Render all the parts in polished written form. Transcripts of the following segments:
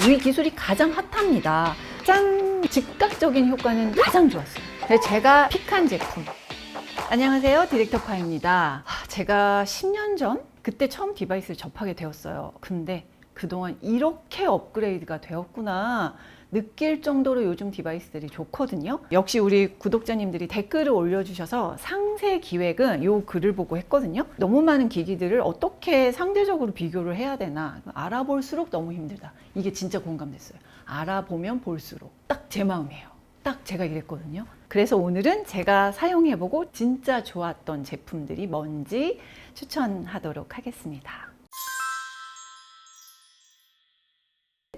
이 기술이 가장 핫합니다. 짠! 즉각적인 효과는 가장 좋았어요. 그래서 제가 픽한 제품. 안녕하세요, 디렉터 파입니다. 제가 10년 전 그때 처음 디바이스를 접하게 되었어요. 근데 그동안 이렇게 업그레이드가 되었구나 느낄 정도로 요즘 디바이스들이 좋거든요. 역시 우리 구독자님들이 댓글을 올려주셔서 상세 기획은 요 글을 보고 했거든요. 너무 많은 기기들을 어떻게 상대적으로 비교를 해야 되나 알아볼수록 너무 힘들다. 이게 진짜 공감됐어요. 알아보면 볼수록 딱 제 마음이에요. 딱 제가 이랬거든요. 그래서 오늘은 제가 사용해보고 진짜 좋았던 제품들이 뭔지 추천하도록 하겠습니다.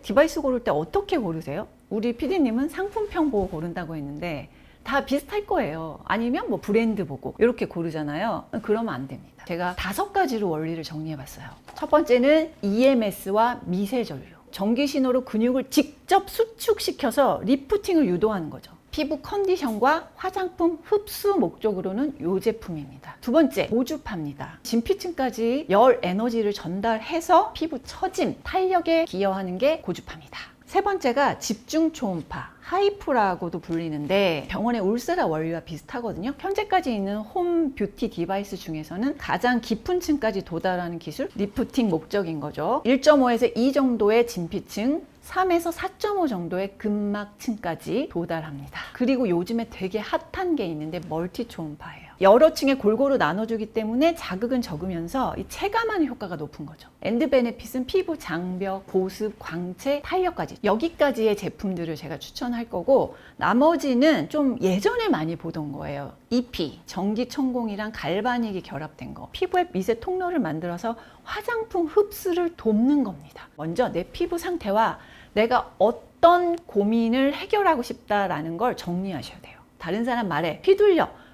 디바이스 고를 때 어떻게 고르세요? 우리 PD님은 상품평 보고 고른다고 했는데 다 비슷할 거예요. 아니면 뭐 브랜드 보고 이렇게 고르잖아요. 그러면 안 됩니다. 제가 5가지로 원리를 정리해봤어요. 첫 번째는 EMS와 미세전류. 전기 신호로 근육을 직접 수축시켜서 리프팅을 유도하는 거죠. 피부 컨디션과 화장품 흡수 목적으로는 이 제품입니다. 두 번째, 고주파입니다. 진피층까지 열 에너지를 전달해서 피부 처짐, 탄력에 기여하는 게 고주파입니다. 세 번째가 집중 초음파, 하이프라고도 불리는데 병원의 울세라 원리와 비슷하거든요. 현재까지 있는 홈 뷰티 디바이스 중에서는 가장 깊은 층까지 도달하는 기술, 리프팅 목적인 거죠. 1.5에서 2 정도의 진피층, 3에서 4.5 정도의 근막층까지 도달합니다. 그리고 요즘에 되게 핫한 게 있는데 멀티 초음파예요. 여러 층에 골고루 나눠주기 때문에 자극은 적으면서 이 체감하는 효과가 높은 거죠. 엔드 베네핏은 피부 장벽, 보습, 광채, 탄력까지 여기까지의 제품들을 제가 추천할 거고 나머지는 좀 예전에 많이 보던 거예요. EP, 전기천공이랑 갈바닉이 결합된 거. 피부에 미세 통로를 만들어서 화장품 흡수를 돕는 겁니다. 먼저 내 피부 상태와 내가 어떤 고민을 해결하고 싶다라는 걸 정리하셔야 돼요. 다른 사람 말에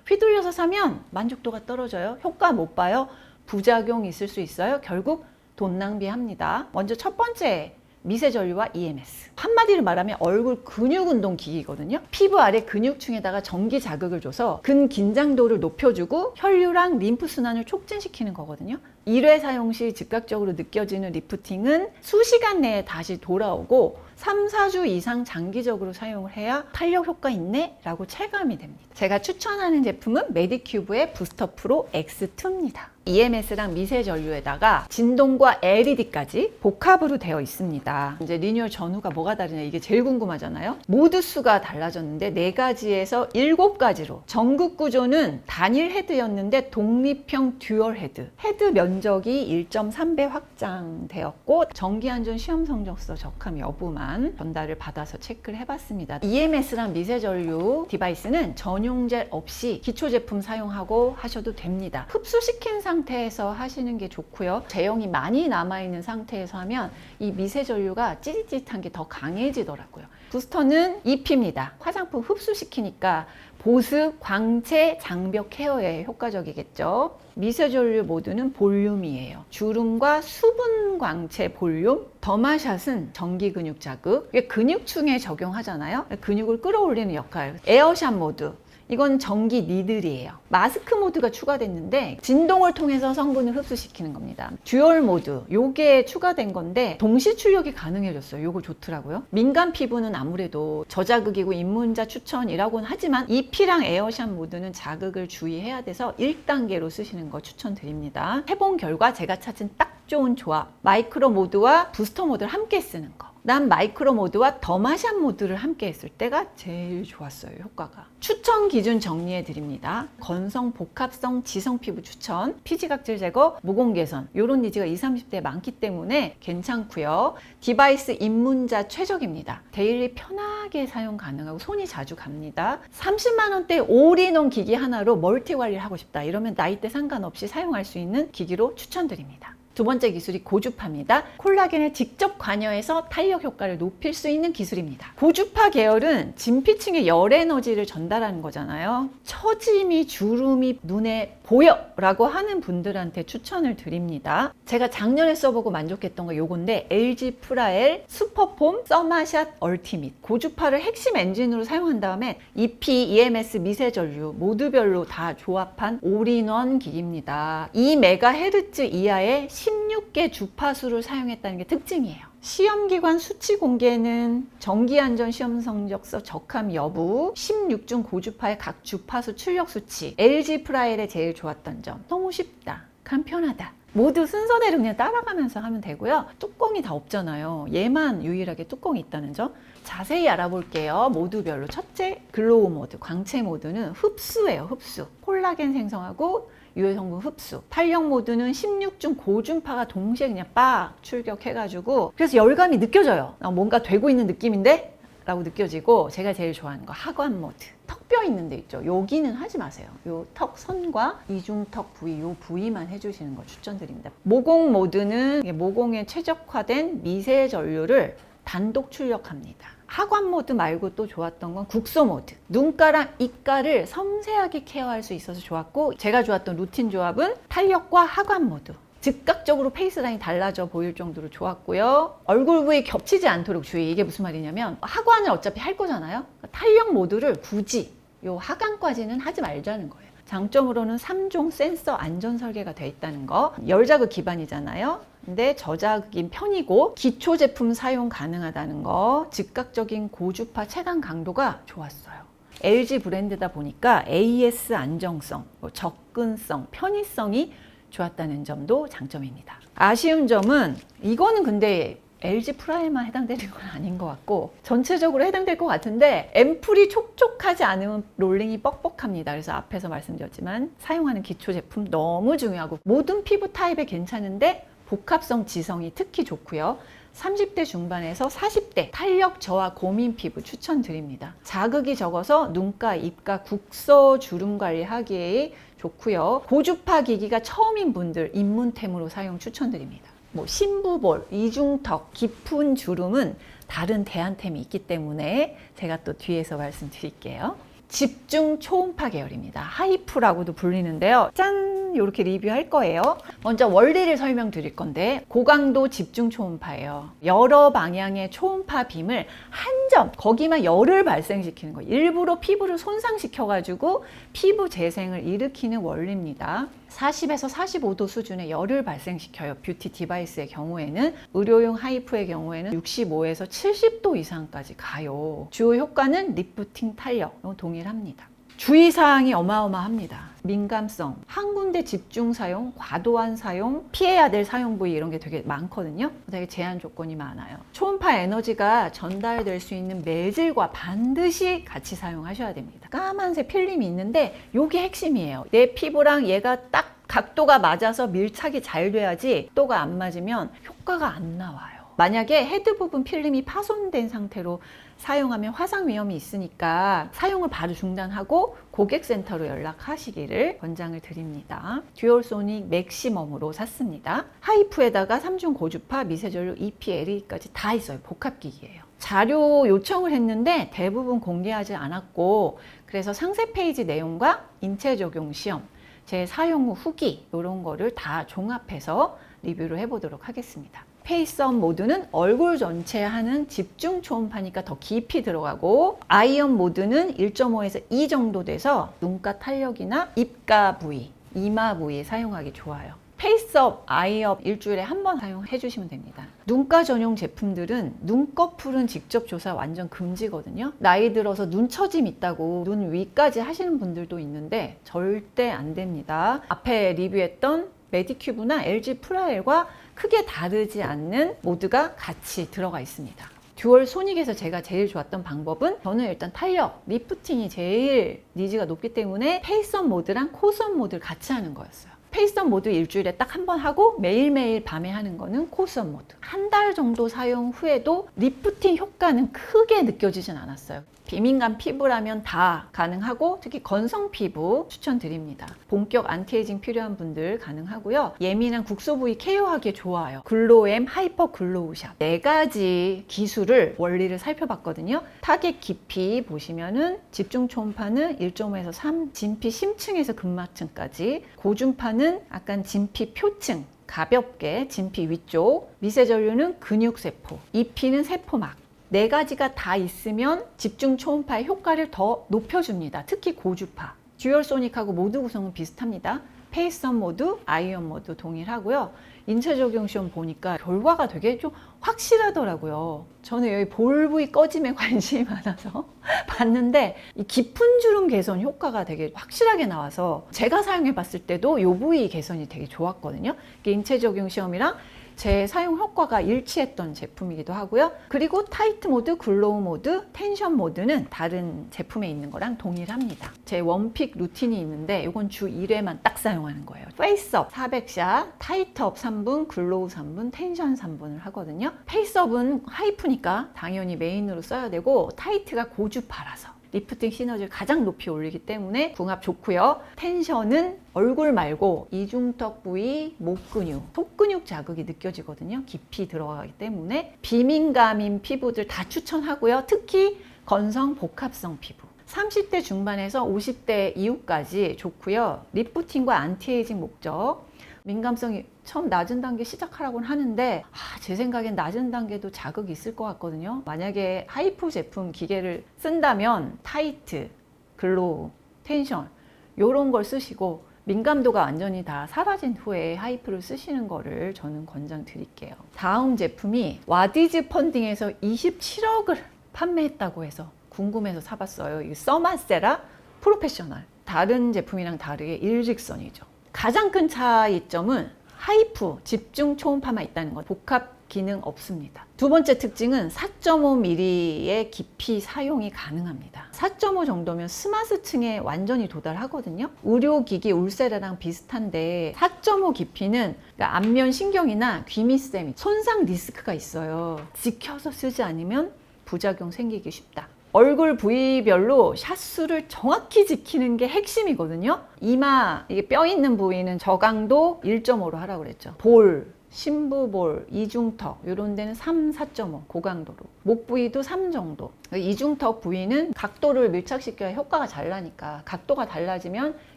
휘둘려서 사면 만족도가 떨어져요. 효과 못 봐요. 부작용 있을 수 있어요. 결국 돈 낭비합니다. 먼저 첫 번째, 미세전류와 EMS. 한마디로 말하면 얼굴 근육 운동 기기거든요. 피부 아래 근육층에다가 전기 자극을 줘서 근긴장도를 높여주고 혈류랑 림프 순환을 촉진시키는 거거든요. 1회 사용 시 즉각적으로 느껴지는 리프팅은 수시간 내에 다시 돌아오고 3, 4주 이상 장기적으로 사용을 해야 탄력 효과 있네? 라고 체감이 됩니다. 제가 추천하는 제품은 메디큐브의 부스터 프로 X2입니다. EMS랑 미세전류에다가 진동과 LED까지 복합으로 되어 있습니다. 이제 리뉴얼 전후가 뭐가 다르냐 이게 제일 궁금하잖아요. 모드 수가 달라졌는데 4가지에서 7가지로 전극 구조는 단일 헤드였는데 독립형 듀얼 헤드. 헤드 면적이 1.3배 확장되었고 전기안전 시험 성적서 적합 여부만 전달을 받아서 체크를 해봤습니다. EMS랑 미세전류 디바이스는 전용젤 없이 기초 제품 사용하고 하셔도 됩니다. 흡수시킨 상태에서 하시는 게 좋고요. 제형이 많이 남아있는 상태에서 하면 이 미세전류가 찌릿찌릿한 게 더 강해지더라고요. 부스터는 EP입니다. 화장품 흡수시키니까 보습, 광채, 장벽 케어에 효과적이겠죠. 미세전류 모드는 볼륨이에요. 주름과 수분 광채 볼륨. 더마샷은 전기 근육 자극. 이게 근육층에 적용하잖아요. 근육을 끌어올리는 역할. 에어샷 모드. 이건 전기 니들이에요. 마스크 모드가 추가됐는데 진동을 통해서 성분을 흡수시키는 겁니다. 듀얼 모드, 요게 추가된 건데 동시 출력이 가능해졌어요. 요거 좋더라고요. 민감 피부는 아무래도 저자극이고 입문자 추천이라고는 하지만 EP랑 에어샷 모드는 자극을 주의해야 돼서 1단계로 쓰시는 거 추천드립니다. 해본 결과 제가 찾은 딱 좋은 조합, 마이크로 모드와 부스터 모드를 함께 쓰는 거. 난 마이크로 모드와 더마샷 모드를 함께 했을 때가 제일 좋았어요. 효과가. 추천 기준 정리해 드립니다. 건성, 복합성, 지성 피부 추천, 피지각질 제거, 모공 개선 이런 니즈가 20, 30대에 많기 때문에 괜찮고요. 디바이스 입문자 최적입니다. 데일리 편하게 사용 가능하고 손이 자주 갑니다. 30만 원대 올인원 기기 하나로 멀티 관리를 하고 싶다. 이러면 나이대 상관없이 사용할 수 있는 기기로 추천드립니다. 두 번째 기술이 고주파입니다. 콜라겐을 직접 관여해서 탄력 효과를 높일 수 있는 기술입니다. 고주파 계열은 진피층에 열 에너지를 전달하는 거잖아요. 처짐이 주름이 눈에 보여 라고 하는 분들한테 추천을 드립니다. 제가 작년에 써보고 만족했던 거 요건데 LG 프라엘 슈퍼폼 서마샷 얼티밋. 고주파를 핵심 엔진으로 사용한 다음에 EP, EMS, 미세전류 모두별로 다 조합한 올인원 기기입니다. 2MHz 이하의 16 16개 주파수를 사용했다는 게 특징이에요. 시험기관 수치 공개는 정기안전 시험 성적서 적합 여부, 16중 고주파의 각 주파수 출력 수치, LG 프라일의 제일 좋았던 점. 너무 쉽다, 간편하다. 모두 순서대로 그냥 따라가면서 하면 되고요. 뚜껑이 다 없잖아요. 얘만 유일하게 뚜껑이 있다는 점. 자세히 알아볼게요. 모두별로. 첫째, 글로우 모드, 광채 모드는 흡수예요. 흡수. 콜라겐 생성하고 유해 성분 흡수. 탄력 모드는 16중 고준파가 동시에 그냥 빡 출격해가지고, 그래서 열감이 느껴져요. 뭔가 되고 있는 느낌인데? 라고 느껴지고, 제가 제일 좋아하는 거 하관 모드. 턱뼈 있는 데 있죠. 여기는 하지 마세요. 요 턱 선과 이중턱 부위, 요 부위만 해주시는 거 추천드립니다. 모공 모드는 모공에 최적화된 미세 전류를 단독 출력합니다. 하관 모드 말고 또 좋았던 건 국소 모드. 눈가랑 입가를 섬세하게 케어할 수 있어서 좋았고, 제가 좋았던 루틴 조합은 탄력과 하관 모드. 즉각적으로 페이스라인이 달라져 보일 정도로 좋았고요. 얼굴 부위 겹치지 않도록 주의. 이게 무슨 말이냐면 하관을 어차피 할 거잖아요. 탄력 모드를 굳이 요 하관까지는 하지 말자는 거예요. 장점으로는 3종 센서 안전 설계가 되어 있다는 거. 열자극 기반이잖아요. 근데 저자극인 편이고 기초 제품 사용 가능하다는 거. 즉각적인 고주파 체감 강도가 좋았어요. LG 브랜드다 보니까 AS 안정성, 접근성, 편의성이 좋았다는 점도 장점입니다. 아쉬운 점은 이거는 근데 LG 프라임만 해당되는 건 아닌 것 같고, 전체적으로 해당될 것 같은데 앰플이 촉촉하지 않으면 롤링이 뻑뻑합니다. 그래서 앞에서 말씀드렸지만 사용하는 기초 제품 너무 중요하고, 모든 피부 타입에 괜찮은데 복합성 지성이 특히 좋고요. 30대 중반에서 40대 탄력 저하 고민 피부 추천드립니다. 자극이 적어서 눈가, 입가, 국소 주름 관리하기에 좋고요. 고주파 기기가 처음인 분들 입문템으로 사용 추천드립니다. 심부볼, 이중턱, 깊은 주름은 다른 대안템이 있기 때문에 제가 또 뒤에서 말씀드릴게요. 집중 초음파 계열입니다. 하이프라고도 불리는데요. 짠! 이렇게 리뷰할 거예요. 먼저 원리를 설명드릴 건데, 고강도 집중 초음파예요. 여러 방향의 초음파 빔을 한 점, 거기만 열을 발생시키는 거예요. 일부러 피부를 손상시켜가지고 피부 재생을 일으키는 원리입니다. 40에서 45도 수준의 열을 발생시켜요. 뷰티 디바이스의 경우에는. 의료용 하이프의 경우에는 65에서 70도 이상까지 가요. 주요 효과는 리프팅, 탄력, 동일합니다. 주의사항이 어마어마합니다. 민감성, 한 군데 집중 사용, 과도한 사용, 피해야 될 사용 부위 이런 게 되게 많거든요. 되게 제한 조건이 많아요. 초음파 에너지가 전달될 수 있는 매질과 반드시 같이 사용하셔야 됩니다. 까만색 필름이 있는데 이게 핵심이에요. 내 피부랑 얘가 딱 각도가 맞아서 밀착이 잘 돼야지, 각도가 안 맞으면 효과가 안 나와요. 만약에 헤드 부분 필름이 파손된 상태로 사용하면 화상 위험이 있으니까 사용을 바로 중단하고 고객센터로 연락하시기를 권장을 드립니다. 듀얼소닉 맥시멈으로 샀습니다. 하이프에다가 3중 고주파, 미세전류, EPLE까지 다 있어요. 복합기기예요. 자료 요청을 했는데 대부분 공개하지 않았고, 그래서 상세 페이지 내용과 인체 적용 시험, 제 사용 후 후기 이런 거를 다 종합해서 리뷰를 해보도록 하겠습니다. 페이스업 모드는 얼굴 전체 하는 집중 초음파니까 더 깊이 들어가고, 아이업 모드는 1.5에서 2 정도 돼서 눈가 탄력이나 입가 부위, 이마 부위에 사용하기 좋아요. 페이스업, 아이업 일주일에 한 번 사용해 주시면 됩니다. 눈가 전용 제품들은 눈꺼풀은 직접 조사 완전 금지거든요. 나이 들어서 눈 처짐 있다고 눈 위까지 하시는 분들도 있는데 절대 안 됩니다. 앞에 리뷰했던 메디큐브나 LG 프라일과 크게 다르지 않는 모드가 같이 들어가 있습니다. 듀얼 소닉에서 제가 제일 좋았던 방법은, 저는 일단 탄력, 리프팅이 제일 니즈가 높기 때문에 페이스업 모드랑 코스업 모드를 같이 하는 거였어요. 페이스업 모드 일주일에 딱 한 번 하고 매일매일 밤에 하는 거는 코스업 모드. 한 달 정도 사용 후에도 리프팅 효과는 크게 느껴지진 않았어요. 비민감 피부라면 다 가능하고, 특히 건성 피부 추천드립니다. 본격 안티에이징 필요한 분들 가능하고요. 예민한 국소 부위 케어하기에 좋아요. 글로엠 하이퍼 글로우샵 4가지 기술을, 원리를 살펴봤거든요. 타겟 깊이 보시면은 집중 초음파는 1.5에서 3, 진피 심층에서 근막층까지, 고준파는 약간 진피 표층, 가볍게 진피 위쪽, 미세전류는 근육세포, EP는 세포막, 4가지가 다 있으면 집중 초음파의 효과를 더 높여줍니다. 특히 고주파. 듀얼소닉하고 모드 구성은 비슷합니다. 페이스업 모드, 아이언 모드 동일하고요. 인체 적용 시험 보니까 결과가 되게 좀 확실하더라고요. 저는 여기 볼 부위 꺼짐에 관심이 많아서 봤는데 이 깊은 주름 개선 효과가 되게 확실하게 나와서 제가 사용해 봤을 때도 이 부위 개선이 되게 좋았거든요. 이게 인체 적용 시험이랑 제 사용 효과가 일치했던 제품이기도 하고요. 그리고 타이트 모드, 글로우 모드, 텐션 모드는 다른 제품에 있는 거랑 동일합니다. 제 원픽 루틴이 있는데 이건 주 1회만 딱 사용하는 거예요. 페이스업 400샷, 타이트업 3분, 글로우 3분, 텐션 3분을 하거든요. 페이스업은 하이프니까 당연히 메인으로 써야 되고 타이트가 고주파라서 리프팅 시너지를 가장 높이 올리기 때문에 궁합 좋고요. 텐션은 얼굴 말고 이중턱 부위, 목 근육, 속 근육 자극이 느껴지거든요. 깊이 들어가기 때문에 비민감인 피부들 다 추천하고요. 특히 건성 복합성 피부 30대 중반에서 50대 이후까지 좋고요. 리프팅과 안티에이징 목적, 민감성이 처음 낮은 단계 시작하라고는 하는데 제 생각엔 낮은 단계도 자극이 있을 것 같거든요. 만약에 하이프 제품 기계를 쓴다면 타이트, 글로우, 텐션 이런 걸 쓰시고 민감도가 완전히 다 사라진 후에 하이프를 쓰시는 거를 저는 권장드릴게요. 다음 제품이 와디즈 펀딩에서 27억을 판매했다고 해서 궁금해서 사봤어요. 이 서마세라 프로페셔널. 다른 제품이랑 다르게 일직선이죠. 가장 큰 차이점은 하이프, 집중 초음파만 있다는 것. 복합 기능 없습니다. 두 번째 특징은 4.5mm의 깊이 사용이 가능합니다. 4.5 정도면 스마스층에 완전히 도달하거든요. 의료기기 울세라랑 비슷한데 4.5 깊이는 그러니까 안면 신경이나 귀밑샘 손상 리스크가 있어요. 지켜서 쓰지 않으면 부작용 생기기 쉽다. 얼굴 부위별로 샷수를 정확히 지키는 게 핵심이거든요. 이마, 이게 뼈 있는 부위는 저강도 1.5로 하라고 그랬죠. 볼, 심부볼, 이중턱 이런 데는 3, 4.5 고강도로. 목 부위도 3 정도. 이중턱 부위는 각도를 밀착시켜야 효과가 잘 나니까 각도가 달라지면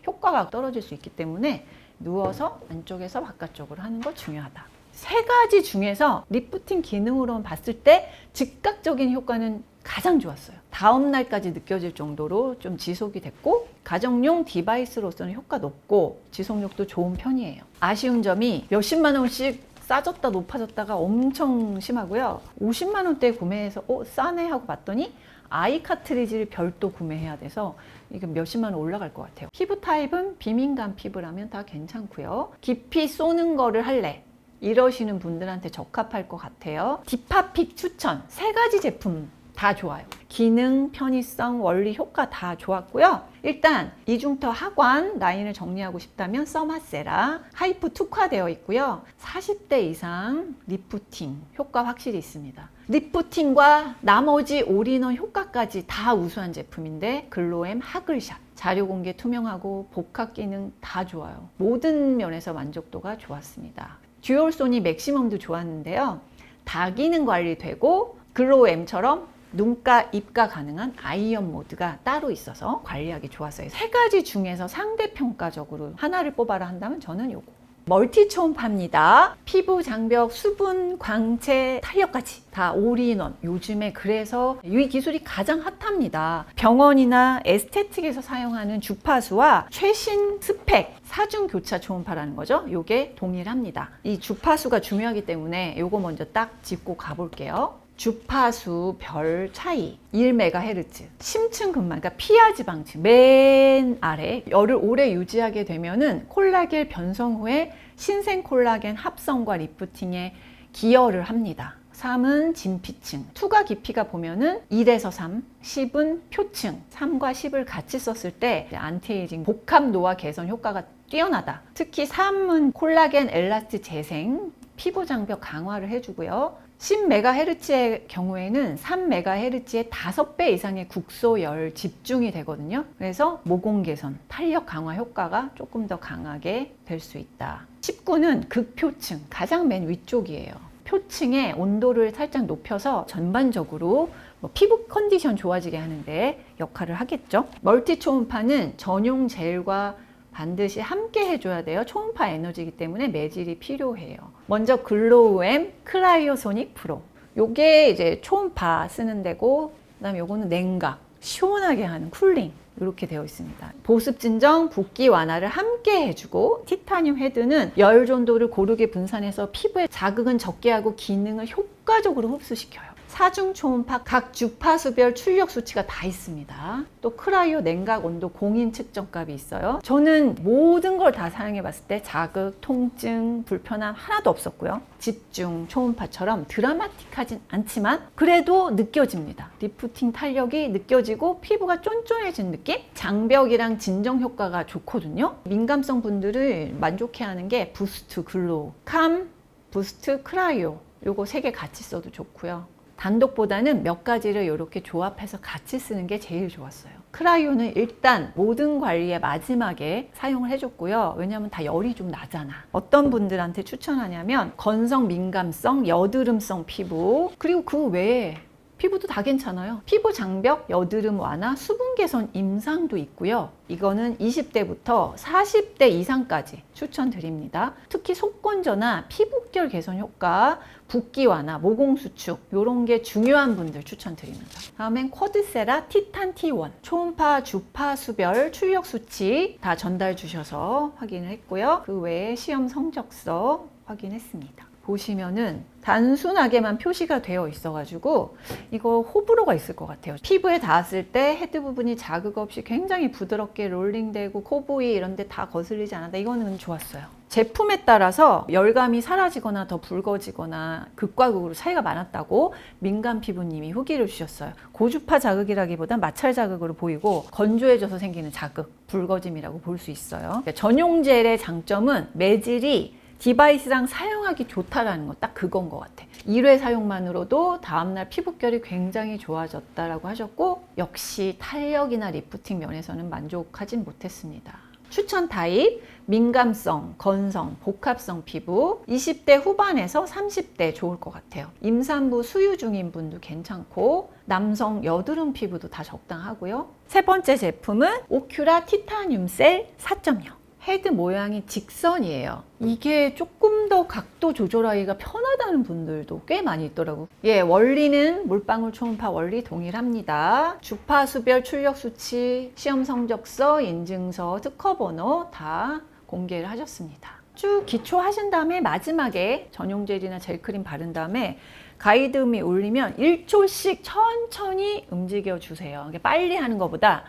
효과가 떨어질 수 있기 때문에 누워서 안쪽에서 바깥쪽으로 하는 거 중요하다. 세 가지 중에서 리프팅 기능으로 봤을 때 즉각적인 효과는 가장 좋았어요. 다음 날까지 느껴질 정도로 좀 지속이 됐고 가정용 디바이스로서는 효과 높고 지속력도 좋은 편이에요. 아쉬운 점이 몇십만 원씩 싸졌다 높아졌다가 엄청 심하고요. 50만 원대에 구매해서 싸네 하고 봤더니 아이 카트리지를 별도 구매해야 돼서 이게 몇십만 원 올라갈 것 같아요. 피부 타입은 비민감 피부라면 다 괜찮고요. 깊이 쏘는 거를 할래 이러시는 분들한테 적합할 것 같아요. 디파픽 추천 3가지 제품 다 좋아요. 기능, 편의성, 원리, 효과 다 좋았고요. 일단 이중턱 하관 라인을 정리하고 싶다면 서마세라 하이프 특화되어 있고요. 40대 이상 리프팅 효과 확실히 있습니다. 리프팅과 나머지 올인원 효과까지 다 우수한 제품인데 글로엠 하글샷 자료 공개 투명하고 복합 기능 다 좋아요. 모든 면에서 만족도가 좋았습니다. 듀얼소니 맥시멈도 좋았는데요. 다기능 관리되고 글로우엠처럼 눈가, 입가 가능한 아이언 모드가 따로 있어서 관리하기 좋았어요. 3가지 중에서 상대평가적으로 하나를 뽑아라 한다면 저는 요거. 멀티 초음파입니다. 피부, 장벽, 수분, 광채, 탄력까지 다 올인원. 요즘에 그래서 이 기술이 가장 핫합니다. 병원이나 에스테틱에서 사용하는 주파수와 최신 스펙, 사중 교차 초음파라는 거죠. 요게 동일합니다. 이 주파수가 중요하기 때문에 요거 먼저 딱 짚고 가볼게요. 주파수 별 차이 1MHz 심층 근막 그러니까 피하 지방층 맨 아래 열을 오래 유지하게 되면은 콜라겐 변성 후에 신생 콜라겐 합성과 리프팅에 기여를 합니다. 3은 진피층, 2가 깊이가 보면은 1에서 3, 10은 표층, 3과 10을 같이 썼을 때 안티에이징 복합 노화 개선 효과가 뛰어나다. 특히 3은 콜라겐 엘라스트 재생, 피부 장벽 강화를 해주고요. 10MHz의 경우에는 3MHz의 5배 이상의 국소열 집중이 되거든요. 그래서 모공 개선, 탄력 강화 효과가 조금 더 강하게 될 수 있다. 19는 극표층, 가장 맨 위쪽이에요. 표층의 온도를 살짝 높여서 전반적으로 피부 컨디션 좋아지게 하는데 역할을 하겠죠. 멀티 초음파는 전용 젤과 반드시 함께 해줘야 돼요. 초음파 에너지이기 때문에 매질이 필요해요. 먼저 글로우엠 크라이오소닉 프로. 요게 이제 초음파 쓰는 데고, 그다음에 요거는 냉각, 시원하게 하는 쿨링. 이렇게 되어 있습니다. 보습 진정, 붓기 완화를 함께 해주고 티타늄 헤드는 열 전도를 고르게 분산해서 피부에 자극은 적게 하고 기능을 효과적으로 흡수시켜요. 사중 초음파 각 주파수별 출력 수치가 다 있습니다. 또 크라이오 냉각 온도 공인 측정값이 있어요. 저는 모든 걸 다 사용해 봤을 때 자극, 통증, 불편함 하나도 없었고요. 집중 초음파처럼 드라마틱하진 않지만 그래도 느껴집니다. 리프팅 탄력이 느껴지고 피부가 쫀쫀해진 느낌? 장벽이랑 진정 효과가 좋거든요. 민감성 분들을 만족해하는 게 부스트 글로우, 캄, 부스트 크라이오 요거 3개 같이 써도 좋고요. 단독보다는 몇 가지를 이렇게 조합해서 같이 쓰는 게 제일 좋았어요. 크라이오는 일단 모든 관리의 마지막에 사용을 해줬고요. 왜냐하면 다 열이 좀 나잖아. 어떤 분들한테 추천하냐면 건성 민감성, 여드름성 피부, 그리고 그 외에 피부도 다 괜찮아요. 피부 장벽, 여드름 완화, 수분 개선 임상도 있고요. 이거는 20대부터 40대 이상까지 추천드립니다. 특히 속건조나 피부결 개선 효과, 붓기 완화, 모공 수축 이런 게 중요한 분들 추천드립니다. 다음엔 쿼드세라 티탄 T1 초음파 주파수별 출력 수치 다 전달 주셔서 확인을 했고요. 그 외에 시험 성적서 확인했습니다. 보시면은 단순하게만 표시가 되어 있어가지고 이거 호불호가 있을 것 같아요. 피부에 닿았을 때 헤드 부분이 자극 없이 굉장히 부드럽게 롤링되고 코 부위 이런 데 다 거슬리지 않았다. 이거는 좋았어요. 제품에 따라서 열감이 사라지거나 더 붉어지거나 극과 극으로 차이가 많았다고 민감 피부님이 후기를 주셨어요. 고주파 자극이라기보단 마찰 자극으로 보이고 건조해져서 생기는 자극, 붉어짐이라고 볼 수 있어요. 전용 젤의 장점은 매질이 디바이스랑 사용하기 좋다라는 거 딱 그건 것 같아. 1회 사용만으로도 다음날 피부결이 굉장히 좋아졌다라고 하셨고 역시 탄력이나 리프팅 면에서는 만족하진 못했습니다. 추천 타입, 민감성, 건성, 복합성 피부 20대 후반에서 30대 좋을 것 같아요. 임산부 수유 중인 분도 괜찮고 남성 여드름 피부도 다 적당하고요. 세 번째 제품은 오큐라 티타늄 셀 4.0 헤드 모양이 직선이에요. 이게 조금 더 각도 조절하기가 편하다는 분들도 꽤 많이 있더라고요. 예, 원리는 물방울 초음파 원리 동일합니다. 주파수별 출력 수치, 시험 성적서, 인증서, 특허번호 다 공개를 하셨습니다. 쭉 기초 하신 다음에 마지막에 전용 젤이나 젤크림 바른 다음에 가이드음이 울리면 1초씩 천천히 움직여 주세요. 빨리 하는 것보다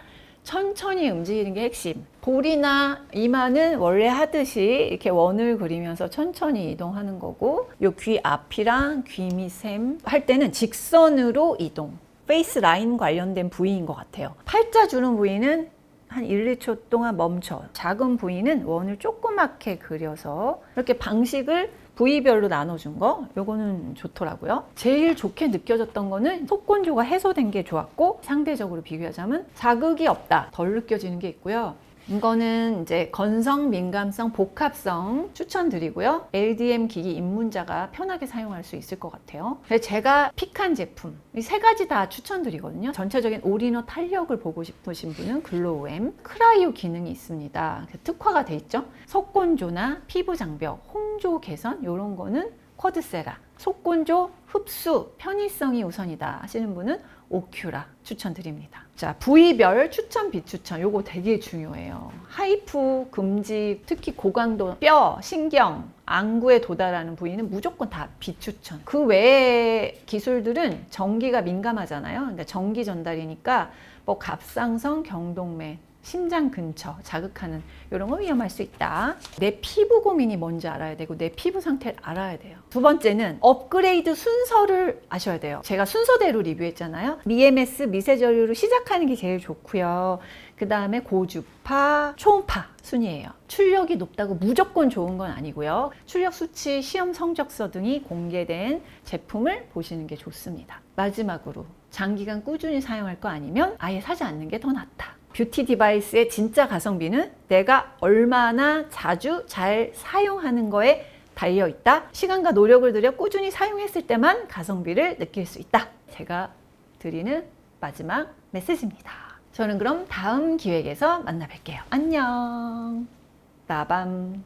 천천히 움직이는 게 핵심. 볼이나 이마는 원래 하듯이 이렇게 원을 그리면서 천천히 이동하는 거고 요 귀 앞이랑 귀 밑샘 할 때는 직선으로 이동. 페이스 라인 관련된 부위인 것 같아요. 팔자 주는 부위는 한 1, 2초 동안 멈춰. 작은 부위는 원을 조그맣게 그려서 이렇게 방식을 부위별로 나눠준 거 요거는 좋더라고요. 제일 좋게 느껴졌던 거는 속건조가 해소된 게 좋았고 상대적으로 비교하자면 자극이 없다 덜 느껴지는 게 있고요. 이거는 이제 건성, 민감성, 복합성 추천드리고요. LDM 기기 입문자가 편하게 사용할 수 있을 것 같아요. 그래서 제가 픽한 제품 이 3가지 다 추천드리거든요. 전체적인 올인원 탄력을 보고 싶으신 분은 글로우엠 크라이오 기능이 있습니다. 특화가 돼 있죠. 속건조나 피부 장벽, 홍조 개선 이런 거는 쿼드세라, 속건조, 흡수, 편의성이 우선이다 하시는 분은 오큐라 추천드립니다. 자, 부위별 추천, 비추천 요거 되게 중요해요. 하이프, 금지, 특히 고강도 뼈, 신경, 안구에 도달하는 부위는 무조건 다 비추천. 그 외의 기술들은 전기가 민감하잖아요. 그러니까 전기 전달이니까 뭐 갑상선, 경동맥, 심장 근처 자극하는 이런 거 위험할 수 있다. 내 피부 고민이 뭔지 알아야 되고 내 피부 상태를 알아야 돼요. 두 번째는 업그레이드 순서를 아셔야 돼요. 제가 순서대로 리뷰했잖아요. EMS 미세전류로 시작하는 게 제일 좋고요. 그 다음에 고주파, 초음파 순이에요. 출력이 높다고 무조건 좋은 건 아니고요. 출력 수치, 시험 성적서 등이 공개된 제품을 보시는 게 좋습니다. 마지막으로 장기간 꾸준히 사용할 거 아니면 아예 사지 않는 게 더 낫다. 뷰티 디바이스의 진짜 가성비는 내가 얼마나 자주 잘 사용하는 거에 달려있다. 시간과 노력을 들여 꾸준히 사용했을 때만 가성비를 느낄 수 있다. 제가 드리는 마지막 메시지입니다. 저는 그럼 다음 기획에서 만나 뵐게요. 안녕. 나밤.